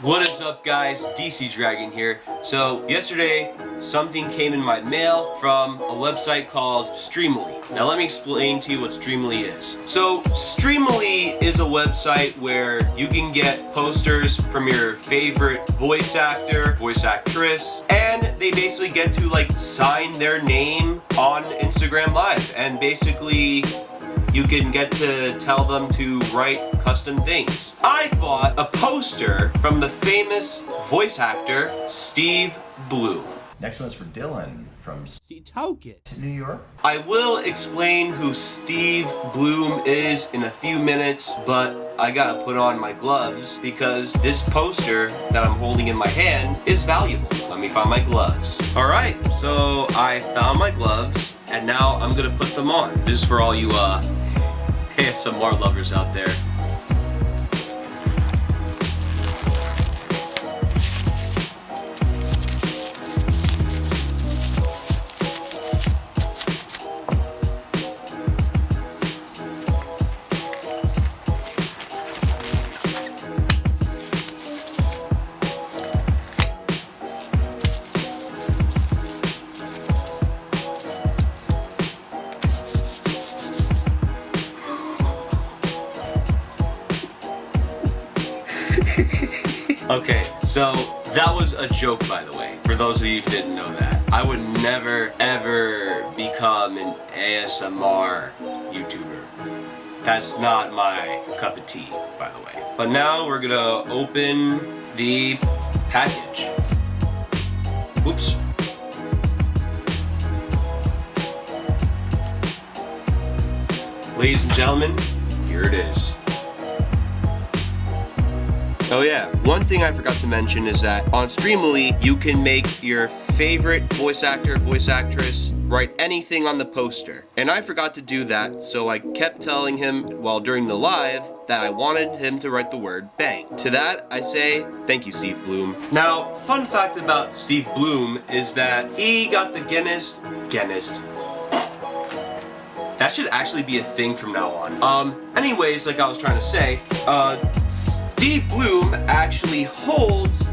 What is up, guys? DC Dragon here. So yesterday something came in my mail from a website called Streamily. Now let me explain to you what Streamily is. So Streamily is a website where you can get posters from your favorite voice actor, voice actress, and they basically get to like sign their name on Instagram Live, and basically you can get to tell them to write custom things. I bought a poster from the famous voice actor, Steve Blum. Next one's for Dylan from to New York. I will explain who Steve Blum is in a few minutes, but I gotta put on my gloves because this poster that I'm holding in my hand is valuable. Let me find my gloves. Alright, so I found my gloves and now I'm gonna put them on. This is for all you ASMR lovers out there. Okay, so that was a joke, by the way, for those of you who didn't know that. I would never, ever become an ASMR YouTuber. That's not my cup of tea, by the way. But now we're gonna open the package. Oops. Ladies and gentlemen, here it is. Oh yeah, one thing I forgot to mention is that on Streamily, you can make your favorite voice actor, voice actress, write anything on the poster. And I forgot to do that, so I kept telling him while during the live that I wanted him to write the word bang. To that, I say, thank you, Steve Blum. Now, fun fact about Steve Blum is that he got the Guinness. That should actually be a thing from now on. Anyways, like I was trying to say, Steve Blum actually holds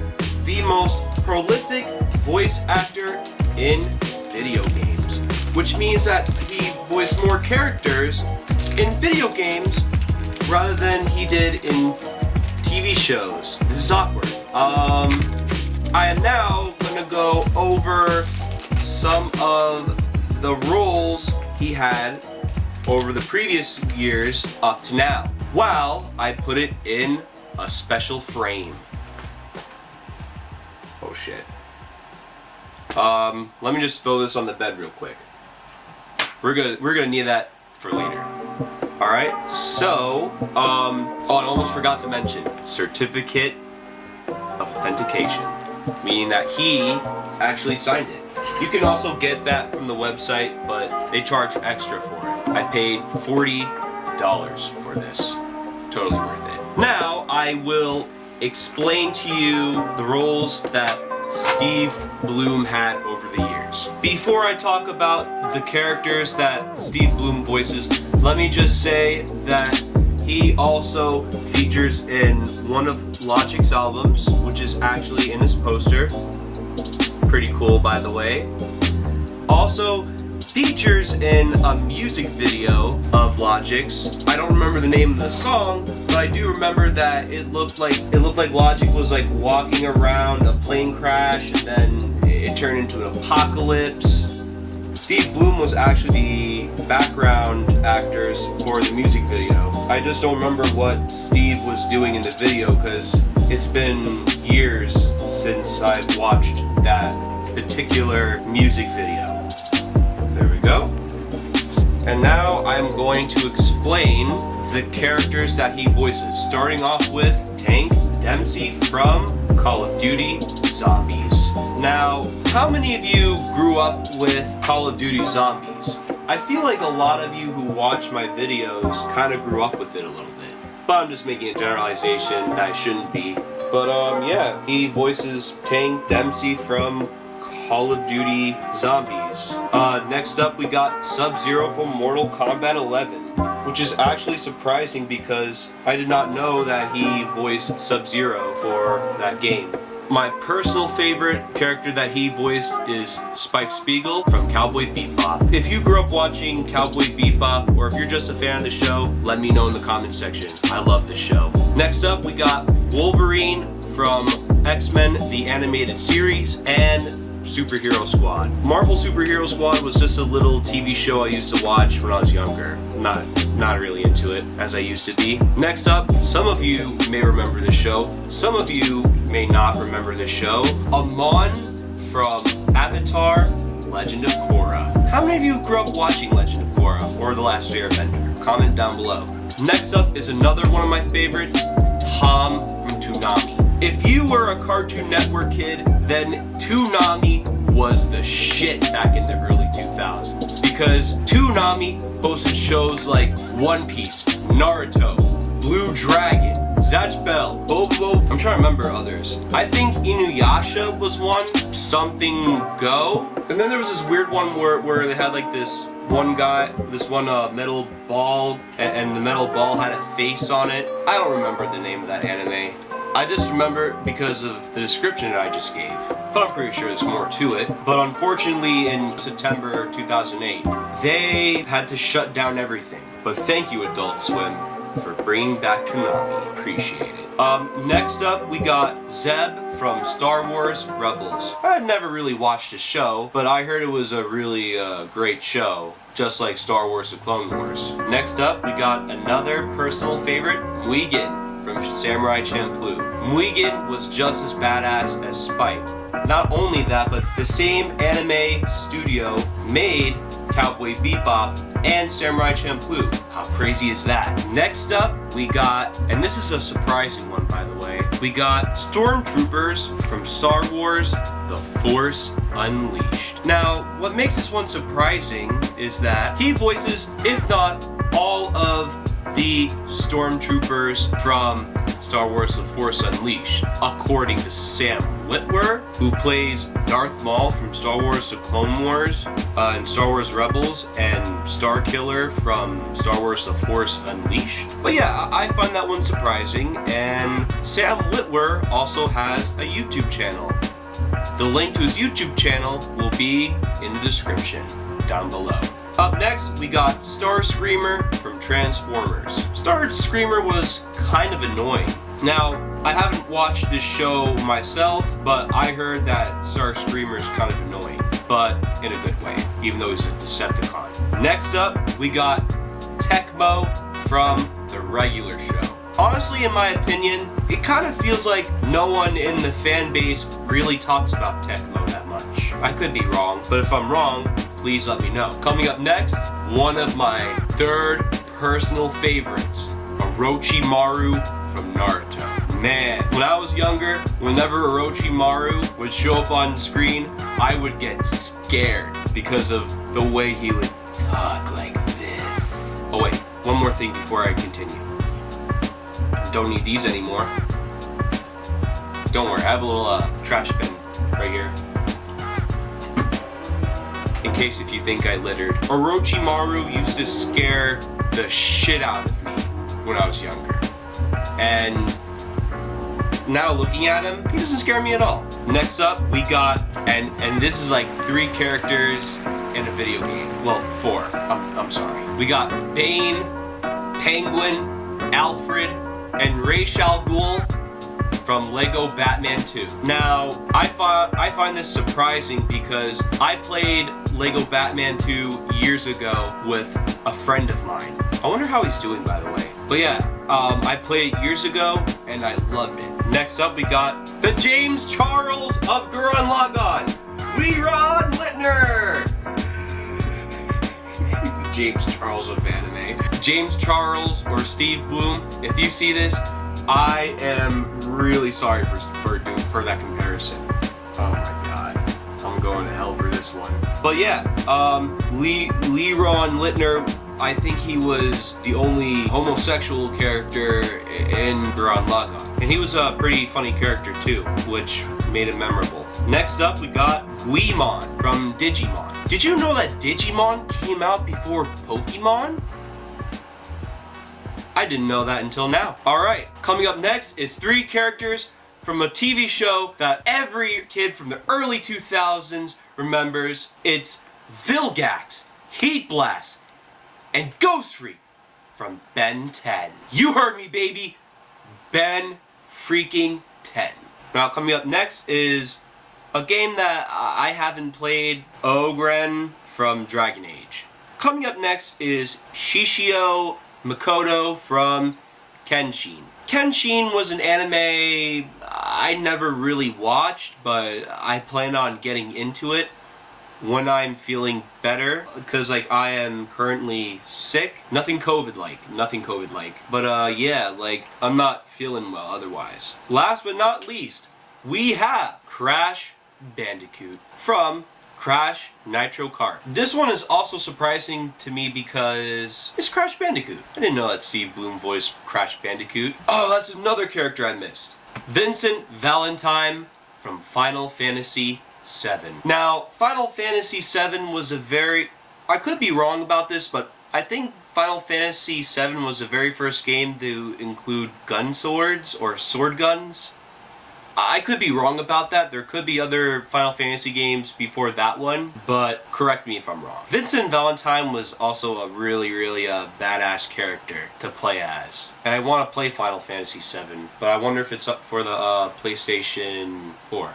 the most prolific voice actor in video games, which means that he voiced more characters in video games rather than he did in TV shows. This is awkward. I am now gonna go over some of the roles he had over the previous years up to now, while I put it in a special frame. Oh shit. Let me just throw this on the bed real quick. We're gonna need that for later. Alright, so, oh, I almost forgot to mention, certificate of authentication, meaning that he actually signed it. You can also get that from the website, but they charge extra for it. I paid $40 for this. Totally worth it. Now, I will explain to you the roles that Steve Blum had over the years. Before I talk about the characters that Steve Blum voices, let me just say that he also features in one of Logic's albums, which is actually in his poster. Pretty cool, by the way. Also features in a music video of Logic's. I don't remember the name of the song, but I do remember that it looked like Logic was like walking around a plane crash, and then it turned into an apocalypse. Steve Blum was actually the background actors for the music video. I just don't remember what Steve was doing in the video because it's been years since I've watched that particular music video. There we go. And now I'm going to explain the characters that he voices, starting off with Tank Dempsey from Call of Duty Zombies. Now, how many of you grew up with Call of Duty Zombies? I feel like a lot of you who watch my videos kind of grew up with it a little bit. But I'm just making a generalization that shouldn't be. But yeah, he voices Tank Dempsey from Call of Duty Zombies. Next up we got Sub-Zero from Mortal Kombat 11, which is actually surprising because I did not know that he voiced Sub-Zero for that game. My personal favorite character that he voiced is Spike Spiegel from Cowboy Bebop. If you grew up watching Cowboy Bebop, or if you're just a fan of the show, let me know in the comment section. I love this show. Next up, we got Wolverine from X-Men, the animated series, and Superhero Squad. Marvel Superhero Squad was just a little TV show I used to watch when I was younger. Not really into it as I used to be. Next up, some of you may remember this show. Some of you may not remember this show. Amon from Avatar, Legend of Korra. How many of you grew up watching Legend of Korra or The Last Airbender? Comment down below. Next up is another one of my favorites, Tom from Toonami. If you were a Cartoon Network kid, then Toonami was the shit back in the early 2000s. Because Toonami hosted shows like One Piece, Naruto, Blue Dragon, Zatch Bell, Bobo. I'm trying to remember others. I think Inuyasha was one, Something Go. And then there was this weird one where they had like this one guy, metal ball, and the metal ball had a face on it. I don't remember the name of that anime. I just remember it because of the description that I just gave. But I'm pretty sure there's more to it. But unfortunately in September 2008, they had to shut down everything. But thank you Adult Swim for bringing back Toonami. Appreciate it. Next up we got Zeb from Star Wars Rebels. I've never really watched the show, but I heard it was a really great show, just like Star Wars The Clone Wars. Next up we got another personal favorite, Mugen from Samurai Champloo. Mugen was just as badass as Spike. Not only that, but the same anime studio made Cowboy Bebop and Samurai Champloo. How crazy is that? Next up, we got, and this is a surprising one by the way, we got Stormtroopers from Star Wars The Force Unleashed. Now, what makes this one surprising is that he voices, if not all of the Stormtroopers from Star Wars The Force Unleashed, according to Sam Witwer, who plays Darth Maul from Star Wars The Clone Wars and Star Wars Rebels, and Starkiller from Star Wars The Force Unleashed. But yeah, I find that one surprising, and Sam Witwer also has a YouTube channel. The link to his YouTube channel will be in the description down below. Up next, we got Starscreamer from Transformers. Starscreamer was kind of annoying. Now, I haven't watched this show myself, but I heard that Starscreamer's kind of annoying, but in a good way, even though he's a Decepticon. Next up, we got Tecmo from the regular show. Honestly, in my opinion, it kind of feels like no one in the fan base really talks about Tecmo that much. I could be wrong, but if I'm wrong, please let me know. Coming up next, one of my third personal favorites, Orochimaru from Naruto. Man, when I was younger, whenever Orochimaru would show up on screen, I would get scared because of the way he would talk like this. Oh wait, one more thing before I continue. Don't need these anymore. Don't worry, I have a little trash bin right here, in case if you think I littered. Orochimaru used to scare the shit out of me when I was younger. And now looking at him, he doesn't scare me at all. Next up, we got, and this is like 3 characters in a video game. Well, 4. I'm sorry. We got Bane, Penguin, Alfred, and Ra's al Ghul from Lego Batman 2. Now, I find this surprising because I played Lego Batman 2 years ago with a friend of mine. I wonder how he's doing, by the way. But yeah, I played it years ago and I loved it. Next up, we got the James Charles of Gurren Lagann, Leron Littner. James Charles of anime. James Charles or Steve Blum, if you see this, I am really sorry for that comparison. Oh my god, I'm going to hell for this one. But yeah, Leron Littner I think he was the only homosexual character in Gurren Lagann. And he was a pretty funny character too, which made him memorable. Next up, we got Guimon from Digimon. Did you know that Digimon came out before Pokemon? I didn't know that until now. Alright, coming up next is 3 characters from a TV show that every kid from the early 2000s remembers. It's Vilgax, Heat Blast, and Ghost Freak from Ben 10. You heard me, baby! Ben freaking 10. Now, coming up next is a game that I haven't played, Ogren from Dragon Age. Coming up next is Shishio Makoto from Kenshin. Kenshin was an anime I never really watched, but I plan on getting into it when I'm feeling better, because like I am currently sick. Nothing COVID-like. But yeah, like I'm not feeling well otherwise. Last but not least, we have Crash Bandicoot from Crash Nitro Kart. This one is also surprising to me because it's Crash Bandicoot. I didn't know that Steve Blum voiced Crash Bandicoot. Oh, that's another character I missed. Vincent Valentine from Final Fantasy VII. Now, Final Fantasy VII was I could be wrong about this, but I think Final Fantasy VII was the very first game to include gun swords or sword guns. I could be wrong about that. There could be other Final Fantasy games before that one, but correct me if I'm wrong. Vincent Valentine was also a really badass character to play as. And I want to play Final Fantasy VII, but I wonder if it's up for the PlayStation 4.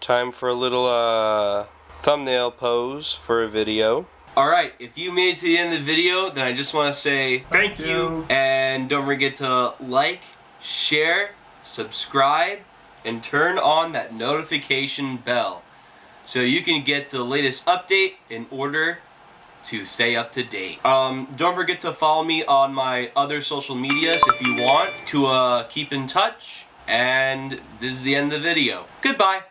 Time for a little thumbnail pose for a video. Alright, if you made it to the end of the video, then I just want to say thank you. And don't forget to like, share, subscribe, and turn on that notification bell so you can get the latest update in order to stay up to date. Don't forget to follow me on my other social medias if you want to keep in touch. And this is the end of the video. Goodbye.